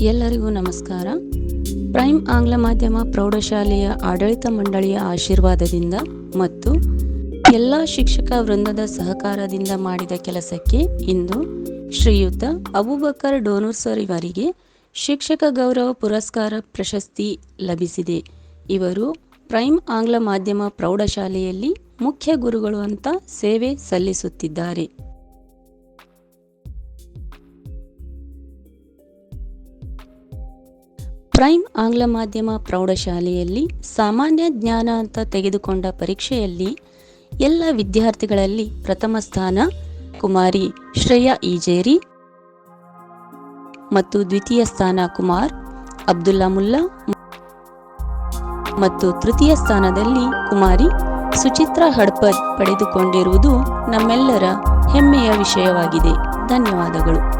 ಎಲ್ಲರಿಗೂ ನಮಸ್ಕಾರ. ಪ್ರೈಮ್ ಆಂಗ್ಲ ಮಾಧ್ಯಮ ಪ್ರೌಢಶಾಲೆಯ ಆಡಳಿತ ಮಂಡಳಿಯ ಆಶೀರ್ವಾದದಿಂದ ಮತ್ತು ಎಲ್ಲ ಶಿಕ್ಷಕ ವೃಂದದ ಸಹಕಾರದಿಂದ ಮಾಡಿದ ಕೆಲಸಕ್ಕೆ ಇಂದು ಶ್ರೀಯುತ ಅಬೂಬಕರ್ ಡೋನೂರ್ ಸರ್ ಇವರಿಗೆ ಶಿಕ್ಷಕ ಗೌರವ ಪುರಸ್ಕಾರ ಪ್ರಶಸ್ತಿ ಲಭಿಸಿದೆ. ಇವರು ಪ್ರೈಮ್ ಆಂಗ್ಲ ಮಾಧ್ಯಮ ಪ್ರೌಢಶಾಲೆಯಲ್ಲಿ ಮುಖ್ಯ ಗುರುಗಳು ಅಂತ ಸೇವೆ ಸಲ್ಲಿಸುತ್ತಿದ್ದಾರೆ. ಪ್ರೈಮ್ ಆಂಗ್ಲ ಮಾಧ್ಯಮ ಪ್ರೌಢಶಾಲೆಯಲ್ಲಿ ಸಾಮಾನ್ಯ ಜ್ಞಾನ ಅಂತ ತೆಗೆದುಕೊಂಡ ಪರೀಕ್ಷೆಯಲ್ಲಿ ಎಲ್ಲ ವಿದ್ಯಾರ್ಥಿಗಳಲ್ಲಿ ಪ್ರಥಮ ಸ್ಥಾನ ಕುಮಾರಿ ಶ್ರೇಯಾ ಈಜೇರಿ ಮತ್ತು ದ್ವಿತೀಯ ಸ್ಥಾನ ಕುಮಾರ್ ಅಬ್ದುಲ್ಲಾ ಮುಲ್ಲಾ ಮತ್ತು ತೃತೀಯ ಸ್ಥಾನದಲ್ಲಿ ಕುಮಾರಿ ಸುಚಿತ್ರಾ ಹಡ್ಪದ್ ಪಡೆದುಕೊಂಡಿರುವುದು ನಮ್ಮೆಲ್ಲರ ಹೆಮ್ಮೆಯ ವಿಷಯವಾಗಿದೆ. ಧನ್ಯವಾದಗಳು.